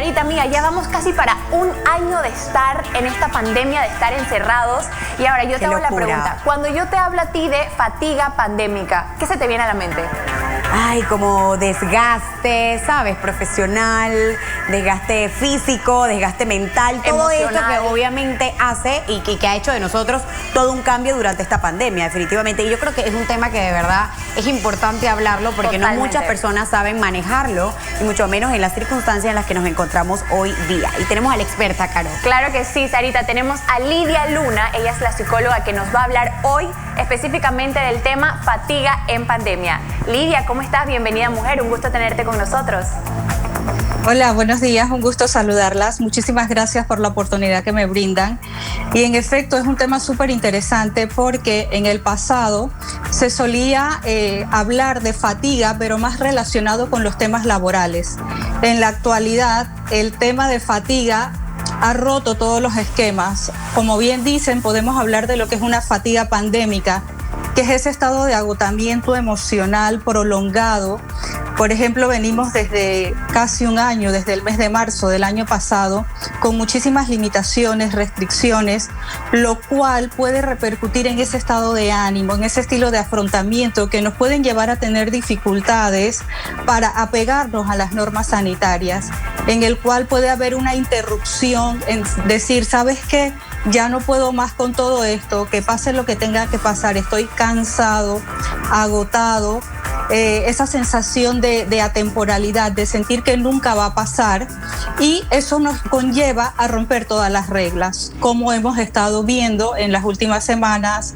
Sarita, amiga, ya vamos casi para un año de estar en esta pandemia, de estar encerrados. Y ahora yo te hago la pregunta. Cuando yo te hablo a ti de fatiga pandémica, ¿qué se te viene a la mente? Ay, como desgaste, ¿sabes? Profesional, desgaste físico, desgaste mental, todo esto que obviamente hace y que ha hecho de nosotros todo un cambio durante esta pandemia, definitivamente. Y yo creo que es un tema que de verdad es importante hablarlo porque no muchas personas saben manejarlo y mucho menos en las circunstancias en las que nos encontramos hoy día. Y tenemos a la experta, Caro. Claro que sí, Sarita. Tenemos a Lidia Luna, ella es la psicóloga que nos va a hablar hoy específicamente del tema fatiga en pandemia. Lidia, ¿cómo estás? Bienvenida, mujer. Un gusto tenerte con nosotros. Hola, buenos días. Un gusto saludarlas. Muchísimas gracias por la oportunidad que me brindan. Y en efecto es un tema súper interesante porque en el pasado se solía hablar de fatiga, pero más relacionado con los temas laborales. En la actualidad, el tema de fatiga ha roto todos los esquemas. Como bien dicen, podemos hablar de lo que es una fatiga pandémica, que es ese estado de agotamiento emocional prolongado. Por ejemplo, venimos desde casi un año, desde el mes de marzo del año pasado, con muchísimas limitaciones, restricciones, lo cual puede repercutir en ese estado de ánimo, en ese estilo de afrontamiento que nos pueden llevar a tener dificultades para apegarnos a las normas sanitarias, en el cual puede haber una interrupción en decir, ¿sabes qué? Ya no puedo más con todo esto, que pase lo que tenga que pasar, estoy cansado, agotado, esa sensación de atemporalidad, de sentir que nunca va a pasar, y eso nos conlleva a romper todas las reglas, como hemos estado viendo en las últimas semanas,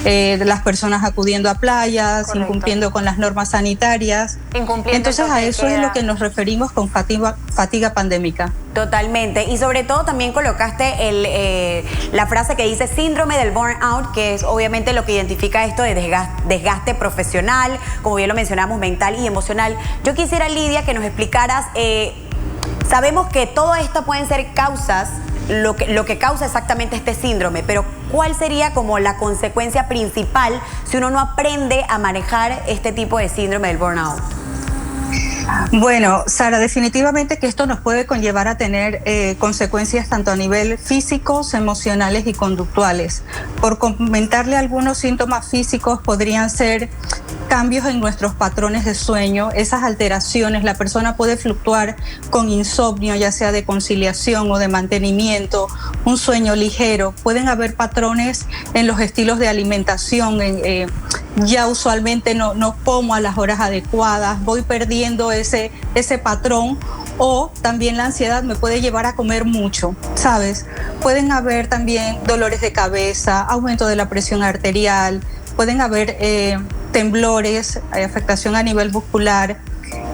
de las personas acudiendo a playas, correcto, incumpliendo con las normas sanitarias. Entonces a eso es lo que nos referimos con fatiga pandémica. Totalmente. Y sobre todo también colocaste la frase que dice síndrome del burnout, que es obviamente lo que identifica esto de desgaste profesional, como bien lo mencionamos, mental y emocional. Yo quisiera, Lidia, que nos explicaras, sabemos que todo esto pueden ser causas, lo que causa exactamente este síndrome, pero ¿cuál sería como la consecuencia principal si uno no aprende a manejar este tipo de síndrome del burnout? Bueno, Sara, definitivamente que esto nos puede conllevar a tener consecuencias tanto a nivel físicos, emocionales y conductuales. Por comentarle algunos síntomas físicos, podrían ser cambios en nuestros patrones de sueño, esas alteraciones. La persona puede fluctuar con insomnio, ya sea de conciliación o de mantenimiento, un sueño ligero. Pueden haber patrones en los estilos de alimentación, ya usualmente no como a las horas adecuadas, voy perdiendo ese patrón, o también la ansiedad me puede llevar a comer mucho, ¿sabes? Pueden haber también dolores de cabeza, aumento de la presión arterial, pueden haber temblores, afectación a nivel muscular.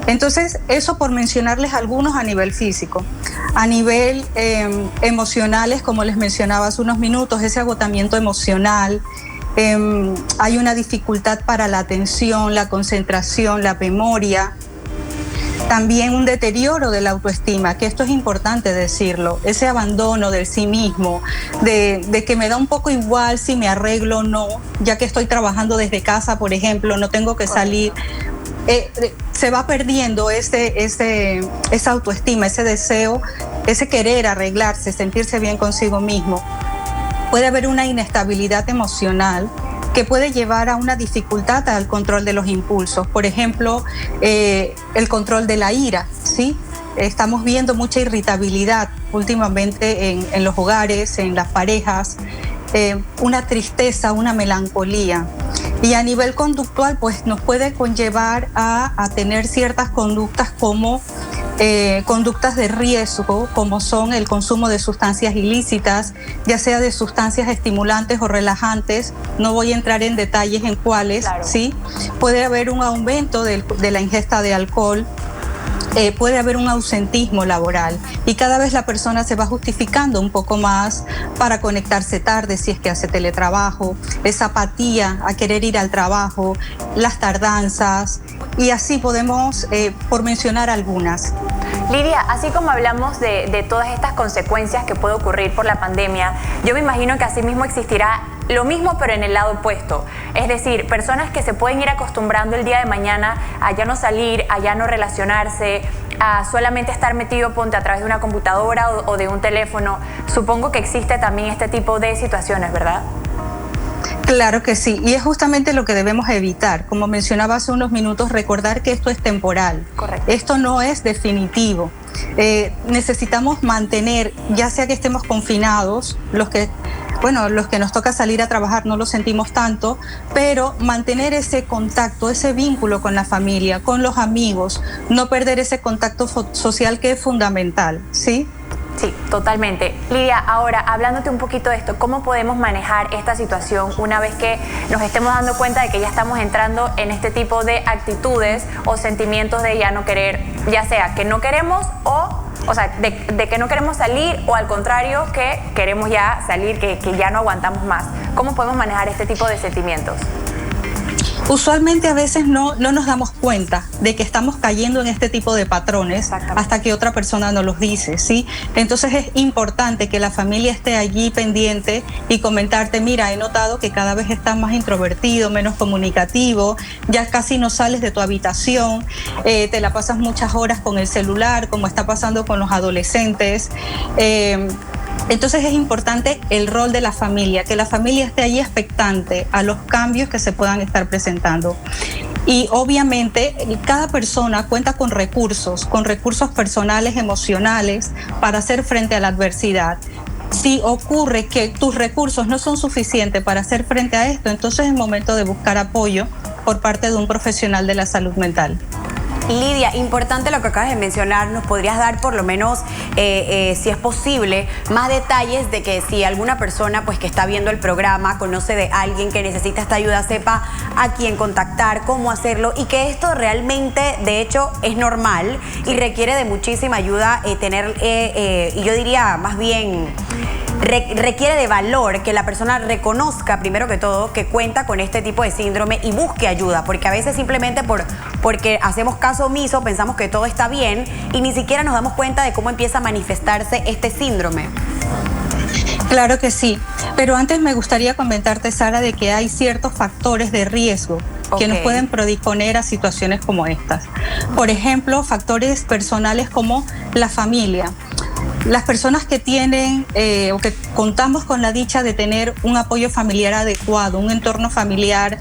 Entonces, eso por mencionarles algunos a nivel físico. A nivel emocionales, como les mencionaba hace unos minutos, ese agotamiento emocional, hay una dificultad para la atención, la concentración, la memoria. También un deterioro de la autoestima, que esto es importante decirlo, ese abandono del sí mismo, de que me da un poco igual si me arreglo o no, ya que estoy trabajando desde casa, por ejemplo, no tengo que salir. Se va perdiendo esa autoestima, ese deseo, ese querer arreglarse, sentirse bien consigo mismo. Puede haber una inestabilidad emocional que puede llevar a una dificultad al control de los impulsos. Por ejemplo, el control de la ira, ¿sí? Estamos viendo mucha irritabilidad últimamente en los hogares, en las parejas, una tristeza, una melancolía. Y a nivel conductual, pues nos puede conllevar a tener ciertas conductas como conductas de riesgo, como son el consumo de sustancias ilícitas, ya sea de sustancias estimulantes o relajantes. No voy a entrar en detalles en cuáles, claro, ¿sí? Puede haber un aumento de la ingesta de alcohol, puede haber un ausentismo laboral, y cada vez la persona se va justificando un poco más para conectarse tarde si es que hace teletrabajo, esa apatía a querer ir al trabajo, las tardanzas, y así podemos, por mencionar algunas. Lidia, así como hablamos de todas estas consecuencias que puede ocurrir por la pandemia, yo me imagino que así mismo existirá lo mismo pero en el lado opuesto. Es decir, personas que se pueden ir acostumbrando el día de mañana a ya no salir, a ya no relacionarse, a solamente estar metido, ponte, a través de una computadora o de un teléfono. Supongo que existe también este tipo de situaciones, ¿verdad? Claro que sí, y es justamente lo que debemos evitar. Como mencionaba hace unos minutos, recordar que esto es temporal. Correcto. Esto no es definitivo. Necesitamos mantener, ya sea que estemos confinados, los que nos toca salir a trabajar no lo sentimos tanto, pero mantener ese contacto, ese vínculo con la familia, con los amigos, no perder ese contacto social que es fundamental, ¿sí? Sí, totalmente. Lidia, ahora hablándote un poquito de esto, ¿cómo podemos manejar esta situación una vez que nos estemos dando cuenta de que ya estamos entrando en este tipo de actitudes o sentimientos de ya no querer, ya sea que no queremos o sea, de que no queremos salir o al contrario que queremos ya salir, que ya no aguantamos más? ¿Cómo podemos manejar este tipo de sentimientos? Usualmente a veces no nos damos cuenta de que estamos cayendo en este tipo de patrones hasta que otra persona nos los dice, ¿sí? Entonces es importante que la familia esté allí pendiente y comentarte, mira, he notado que cada vez estás más introvertido, menos comunicativo, ya casi no sales de tu habitación, te la pasas muchas horas con el celular, como está pasando con los adolescentes. Entonces es importante el rol de la familia, que la familia esté allí expectante a los cambios que se puedan estar presentando. Y obviamente cada persona cuenta con recursos personales, emocionales, para hacer frente a la adversidad. Si ocurre que tus recursos no son suficientes para hacer frente a esto, entonces es momento de buscar apoyo por parte de un profesional de la salud mental. Lidia, importante lo que acabas de mencionar, ¿nos podrías dar por lo menos, si es posible, más detalles de que si alguna persona pues que está viendo el programa conoce de alguien que necesita esta ayuda, sepa a quién contactar, cómo hacerlo y que esto realmente, de hecho, es normal y requiere de muchísima ayuda y yo diría más bien requiere de valor que la persona reconozca primero que todo que cuenta con este tipo de síndrome y busque ayuda, porque a veces simplemente porque hacemos caso omiso pensamos que todo está bien y ni siquiera nos damos cuenta de cómo empieza a manifestarse este síndrome. Claro que sí, pero antes me gustaría comentarte, Sara, de que hay ciertos factores de riesgo que nos pueden predisponer a situaciones como estas. Por ejemplo, factores personales como la familia. Las personas que tienen o que contamos con la dicha de tener un apoyo familiar adecuado, un entorno familiar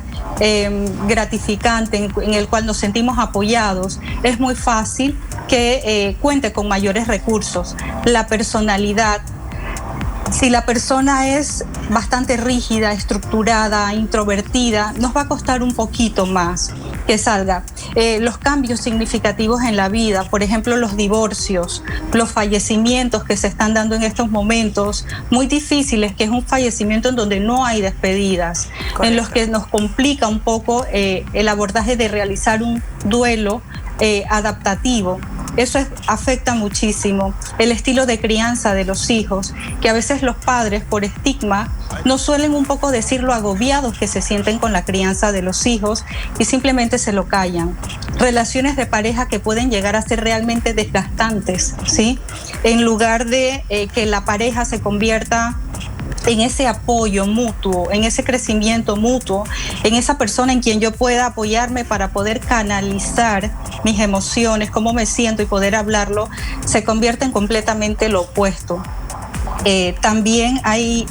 gratificante en el cual nos sentimos apoyados, es muy fácil que cuente con mayores recursos. La personalidad. Si la persona es bastante rígida, estructurada, introvertida, nos va a costar un poquito más que salga. Los cambios significativos en la vida, por ejemplo, los divorcios, los fallecimientos que se están dando en estos momentos, muy difíciles, que es un fallecimiento en donde no hay despedidas, correcto, en los que nos complica un poco el abordaje de realizar un duelo adaptativo. Eso afecta muchísimo el estilo de crianza de los hijos, que a veces los padres por estigma nos suelen un poco decir lo agobiados que se sienten con la crianza de los hijos y simplemente se lo callan. Relaciones de pareja que pueden llegar a ser realmente desgastantes, ¿sí? En lugar de que la pareja se convierta en ese apoyo mutuo, en ese crecimiento mutuo, en esa persona en quien yo pueda apoyarme para poder canalizar mis emociones, cómo me siento y poder hablarlo, se convierte en completamente lo opuesto. También hay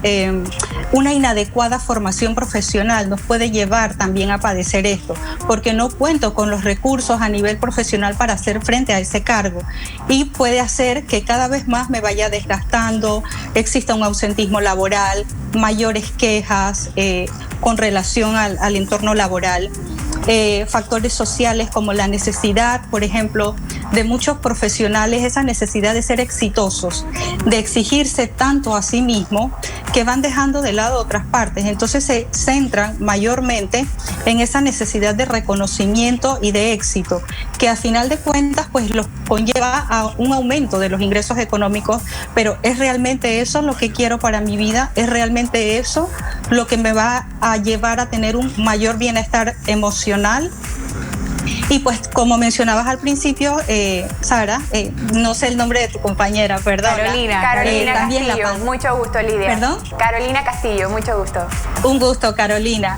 una inadecuada formación profesional, nos puede llevar también a padecer esto, porque no cuento con los recursos a nivel profesional para hacer frente a ese cargo y puede hacer que cada vez más me vaya desgastando, exista un ausentismo laboral, mayores quejas con relación al entorno laboral. Factores sociales como la necesidad, por ejemplo, de muchos profesionales, esa necesidad de ser exitosos, de exigirse tanto a sí mismo que van dejando de lado otras partes. Entonces se centran mayormente en esa necesidad de reconocimiento y de éxito, que a final de cuentas pues los conlleva a un aumento de los ingresos económicos, pero ¿es realmente eso lo que quiero para mi vida? ¿Es realmente eso lo que me va a llevar a tener un mayor bienestar emocional? Y pues como mencionabas al principio, Sara, no sé el nombre de tu compañera, ¿verdad? Carolina también Castillo, mucho gusto, Lidia. ¿Perdón? Carolina Castillo, mucho gusto. Un gusto, Carolina.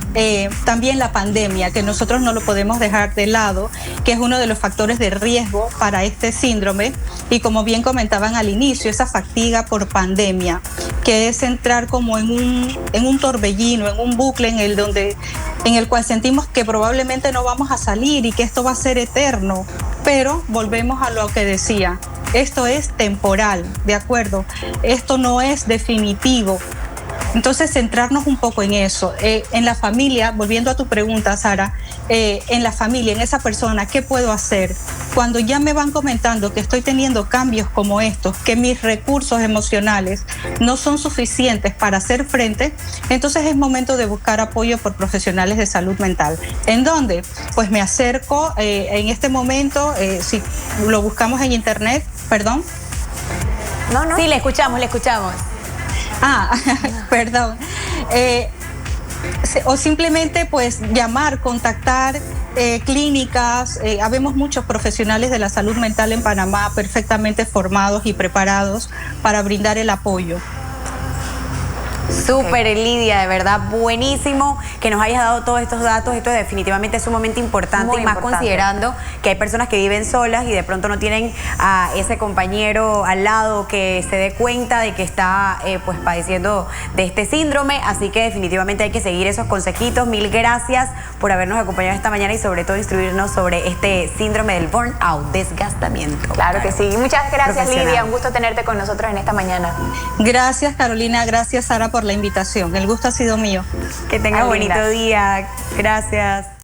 También la pandemia, que nosotros no lo podemos dejar de lado, que es uno de los factores de riesgo para este síndrome. Y como bien comentaban al inicio, esa fatiga por pandemia, que es entrar como en un torbellino, en un bucle en el cual sentimos que probablemente no vamos a salir y que esto va a ser eterno. Pero volvemos a lo que decía, esto es temporal, ¿de acuerdo? Esto no es definitivo. Entonces, centrarnos un poco en eso. En la familia, volviendo a tu pregunta, Sara, en la familia, en esa persona, ¿qué puedo hacer? Cuando ya me van comentando que estoy teniendo cambios como estos, que mis recursos emocionales no son suficientes para hacer frente, entonces es momento de buscar apoyo por profesionales de salud mental. ¿En dónde? Pues me acerco en este momento, si lo buscamos en internet, perdón. No. Sí, le escuchamos. Perdón. O simplemente pues llamar, contactar clínicas. Habemos muchos profesionales de la salud mental en Panamá perfectamente formados y preparados para brindar el apoyo. Súper, Lidia, de verdad, buenísimo que nos hayas dado todos estos datos. Esto es definitivamente sumamente importante. Muy y más importante. Considerando que hay personas que viven solas y de pronto no tienen a ese compañero al lado que se dé cuenta de que está pues padeciendo de este síndrome. Así que definitivamente hay que seguir esos consejitos. Mil gracias por habernos acompañado esta mañana y sobre todo instruirnos sobre este síndrome del burnout, desgastamiento. Claro que sí. Muchas gracias, Lidia. Un gusto tenerte con nosotros en esta mañana. Gracias, Carolina. Gracias, Sara, por la invitación. El gusto ha sido mío. Que tenga bonito día. Gracias.